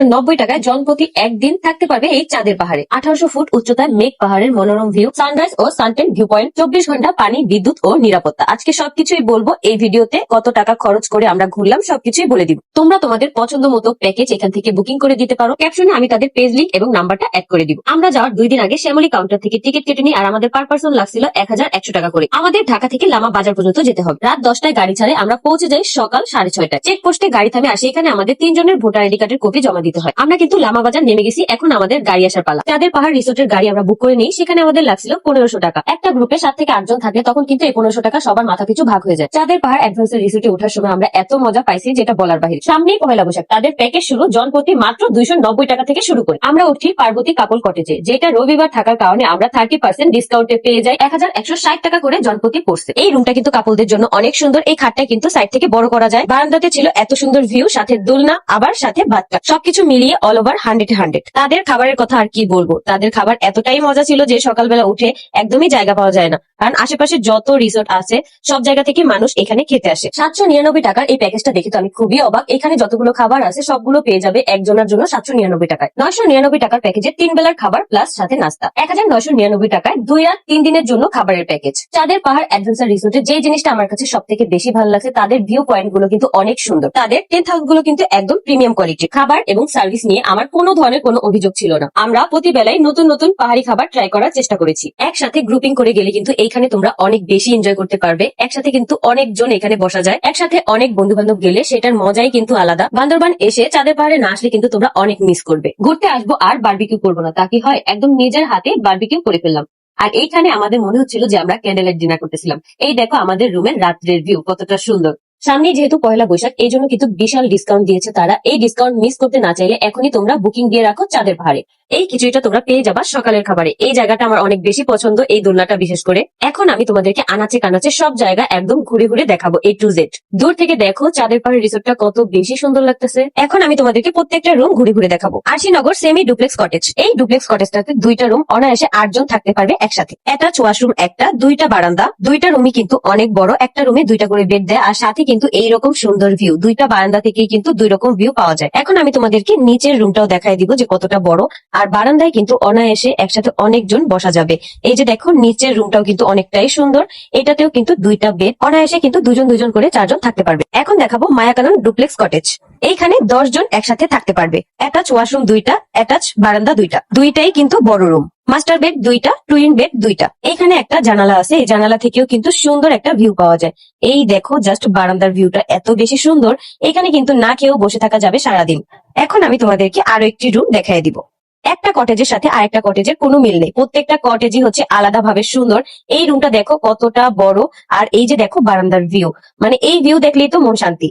90 টাকায় জনপ্রতি একদিন থাকতে পারবে এই চাঁদের পাহাড়ে। 1800 ফুট উচ্চতায় মেঘ পাহাড়ের মনোরম ভিউ, সানরাইজ ও সানটেন ভিউ পয়েন্ট, 24 ঘন্টা পানি, বিদ্যুৎ ও নিরাপত্তা। আজকে সবকিছুই বলবো এই ভিডিওতে। কত টাকা খরচ করে আমরা ঘুরলাম সবকিছুই বলে দিব। তোমরা তোমাদের পছন্দ মতো প্যাকেজ এখান থেকে বুকিং করে দিতে পারো। ক্যাপশনে আমি তাদের পেজ লিংক এবং নাম্বারটা অ্যাড করে দিব। আমরা যাওয়ার 2 দিন আগে শ্যামলী কাউন্টার থেকে টিকিট কেটে নিই, আর আমাদের পার পার্সন লাগছিল 1100 টাকা করে। আমাদের ঢাকা থেকে লামা বাজার পর্যন্ত যেতে হবে। রাত 10টায় গাড়ি ছাড়ে, আমরা পৌঁছে যাই সকাল 6:30টায়। চেকপোস্টে গাড়ি থামে, আসে এখানে আমাদের 3 জনের ভোটার আইডি কার্ডের কপি জমা দিতে হয়। আমরা কিন্তু লামা বাজার নেমে গেছি, এখন আমাদের গাড়ি আসার পালা। চাঁদের পাহাড় রিসোর্টের গাড়ি আমরা বুক করে নিই, সেখানে আমাদের লাগছিল 1500 টাকা। একটা গ্রুপে 7 থেকে 8 জন থাকলে তখন কিন্তু এই 1500 টাকা সবার মাথা পিছু ভাগ হয়ে যায়। চাঁদের পাহাড় অ্যাডভেঞ্চার রিসোর্টে ওঠার সময় আমরা এত মজা পাইছি যেটা বলার বাহিরে। সামনেই পহেলা বৈশাখ, তাদের প্যাকেজ শুরু জনপ্রতি মাত্র 290 টাকা থেকে শুরু করে। আমরা উঠি পার্বতী কাপল কটেজে, যেটা রবিবার থাকার কারণে আমরা 30% ডিসকাউন্টে পেয়ে যাই। 1160 টাকা করে জনপ্রতি পড়ছে। এই রুমটা কিন্তু কাপলদের জন্য অনেক সুন্দর। এই খাটটা কিন্তু সাইড থেকে বড় করা যায়। বারান্দাতে ছিল এত সুন্দর ভিউ, সাথে দোলনা, আবার সাথে বাথটাব, সবকিছু মিলিয়ে অল ওভার 100-100। তাদের খাবারের কথা আর কি বলবো, তাদের খাবার এতটাই মজা ছিল যে সকালবেলা উঠে একদমই জায়গা পাওয়া যায় না, কারণ আশেপাশে যত রিসোর্ট আছে সব জায়গা থেকে মানুষ এখানে খেতে আসে। 799 টাকার এই প্যাকেজটা দেখে তো আমি খুবই অবাক। এখানে যতগুলো খাবার আছে সবগুলো পেয়ে যাবে একজনের জন্য 799 টাকায়। 999 টাকার প্যাকেজে 3 বেলার খাবার প্লাস সাথে নাস্তা। 1999 টাকায় 2 রাত 3 দিনের জন্য খাবারের প্যাকেজ। চাঁদের পাহাড় অ্যাডভেঞ্চার রিসোর্টে যে জিনিসটা আমার কাছে সব থেকে বেশি ভালো লাগছে, তাদের ভিউ পয়েন্ট গুলো কিন্তু অনেক সুন্দর। তাদের টেন্ট হাউস গুলো কিন্তু একদম প্রিমিয়াম কোয়ালিটি। খাবার এবং সার্ভিস নিয়ে আমার কোনো ধরনের কোনো অভিযোগ ছিল না। আমরা প্রতি বেলায় নতুন নতুন পাহাড়ি খাবার ট্রাই করার চেষ্টা করেছি। একসাথে গ্রুপিং করে গেলে কিন্তু এইখানে তোমরা অনেক বেশি এনজয় করতে পারবে। একসাথে কিন্তু অনেকজন এখানে বসা যায়। একসাথে অনেক বন্ধু বান্ধব গেলে সেটার মজাই কিন্তু আলাদা। বান্দরবান এসে চাঁদের পাহাড়ে না আসলে কিন্তু তোমরা অনেক মিস করবে। ঘুরতে আসবো আর বারবিকিউ করবো না, তা কি হয়? একদম নিজের হাতে বারবিকিউ করে ফেললাম। আর এইখানে আমাদের মনে হচ্ছিল যে আমরা ক্যান্ডেল লাইট ডিনার করতেছিলাম। এই দেখো আমাদের রুমের রাত্রের ভিউ কতটা সুন্দর। সামনে যেহেতু পয়লা বৈশাখ, এই জন্য কিন্তু বিশাল ডিসকাউন্ট দিয়েছে তারা। এই ডিসকাউন্ট মিস করতে না চাইলে এখনই তোমরা বুকিং দিয়ে রাখো চাঁদের পাহাড়ে। এই খিচুড়িটা তোমরা পেয়ে যাবা সকালের খাবারে। এই জায়গাটা আমার অনেক বেশি পছন্দ, এই দোলনাটা বিশেষ করে। এখন আমি তোমাদেরকে আনাচে কানাচে সব জায়গা একদম ঘুরে ঘুরে দেখাবো, A to Z। দূর থেকে দেখো চাঁদের পাহাড়ের রিসোর্টটা কত বেশি সুন্দর লাগতেছে। এখন আমি তোমাদেরকে প্রত্যেকটা রুম ঘুরে ঘুরে দেখাবো। Ashinagar semi duplex cottage. এই ডুপ্লেক্স কটেজটাতে 2টা রুম, অনায়াসে 8 জন থাকতে পারবে একসাথে। অ্যাটাচ ওয়াশরুম একটা, 2টা বারান্দা, 2টা রুমই কিন্তু অনেক বড়। একটা রুমে 2টা করে বেড দেয়, আর সাথে কিন্তু এইরকম সুন্দর ভিউ। 2টা বারান্দা থেকেই কিন্তু 2 রকম ভিউ পাওয়া যায়। এখন আমি তোমাদেরকে নিচের রুমটাও দেখাই দিব যে কতটা বড়। আর বারান্দায় কিন্তু অনায়াসে একসাথে অনেকজন বসা যাবে। এই যে দেখো নিচের রুমটাও কিন্তু অনেকটাই সুন্দর। এটাতেও কিন্তু 2টা বেড, অনায়াসে কিন্তু 2 জন করে 4 জন থাকতে পারবে। এখন দেখাবো মায়াকানন ডুপ্লেক্স কটেজ। এইখানে 10 জন একসাথে থাকতে পারবে। অ্যাটাচ ওয়াশরুম 2টা, অ্যাটাচ বারান্দা 2টা, 2টাই কিন্তু বড় রুম। মাস্টার বেড 2টা, টুইন বেড 2টা। এখানে একটা জানালা আছে, এই জানালা থেকেও কিন্তু সুন্দর একটা ভিউ পাওয়া যায়। এই দেখো জাস্ট বারান্দার ভিউটা এত বেশি সুন্দর। এখানে কিন্তু না খেয়েও বসে থাকা যাবে সারাদিন। এখন আমি তোমাদেরকে আরো একটি রুম দেখাই দিব। একটা কটেজের সাথে আরেকটা কটেজের কোনো মিল নেই, প্রত্যেকটা কটেজই হচ্ছে আলাদাভাবে সুন্দর। এই রুমটা দেখো কতটা বড়, আর এই যে দেখো বারান্দার ভিউ, মানে এই ভিউ দেখলেই তো মন শান্তি।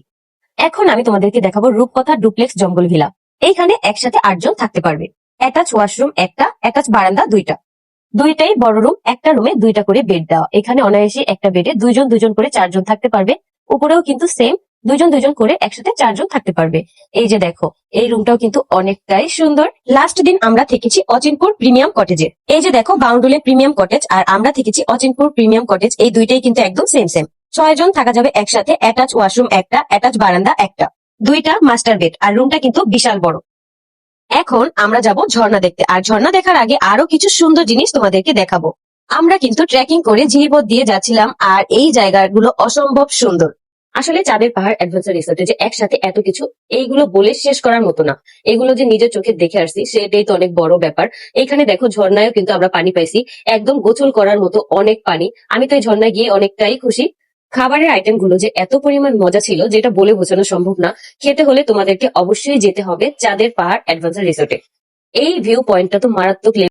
এখন আমি তোমাদেরকে দেখাবো রূপকথা ডুপ্লেক্স জঙ্গল ভিলা। এইখানে একসাথে 8 জন থাকতে পারবে। অ্যাটাচ ওয়াশরুম একটা, অ্যাটাচ বারান্দা 2টা, 2টাই বড় রুম। একটা রুমে 2টা করে বেড দেওয়া। এখানে অনায়াসে একটা বেডে 2 জন করে 4 জন থাকতে পারবে। উপরেও কিন্তু সেম 2 জন করে একসাথে 4 জন থাকতে পারবে। এই যে দেখো এই রুমটাও কিন্তু অনেকটাই সুন্দর। লাস্ট দিন আমরা থেকেছি অচিনপুর প্রিমিয়াম কটেজে। এই যে দেখো বাউন্ডুলে প্রিমিয়াম কটেজ, আর আমরা থেকেছি অচিনপুর প্রিমিয়াম কটেজ। এই 2টাই কিন্তু একদম সেম। 6 জন থাকা যাবে একসাথে। অ্যাটাচ ওয়াশরুম একটা, অ্যাটাচ বারান্দা একটা, 2টা মাস্টার বেড, আর রুমটা কিন্তু বিশাল বড়। এখন আমরা যাব ঝর্ণা দেখতে, আর ঝর্ণা দেখার আগে আরো কিছু সুন্দর জিনিস তোমাদেরকে দেখাবো। আমরা কিন্তু ট্রেকিং করে ঝিরিপথ দিয়ে যাচ্ছিলাম, আর এই জায়গাগুলো অসম্ভব সুন্দর। আসলে চাঁদের পাহাড় অ্যাডভেঞ্চার রিসোর্টে যে একসাথে এত কিছু, এইগুলো বলে শেষ করার মতো না। এগুলো যে নিজের চোখে দেখে আসছি সেটাই তো অনেক বড় ব্যাপার। এখানে দেখো ঝর্ণায়ও কিন্তু আমরা পানি পাইছি, একদম গোসল করার মতো অনেক পানি। আমি তো এই ঝর্ণায় গিয়ে অনেকটাই খুশি। খাবারের আইটেম গুলো যে এত পরিমাণ মজা ছিল যেটা বলে বোঝানো সম্ভব না। খেতে হলে তোমাদেরকে অবশ্যই যেতে হবে চাঁদের পাহাড় অ্যাডভেঞ্চার রিসোর্টে। এই ভিউ পয়েন্টটা তো মারাত্মক।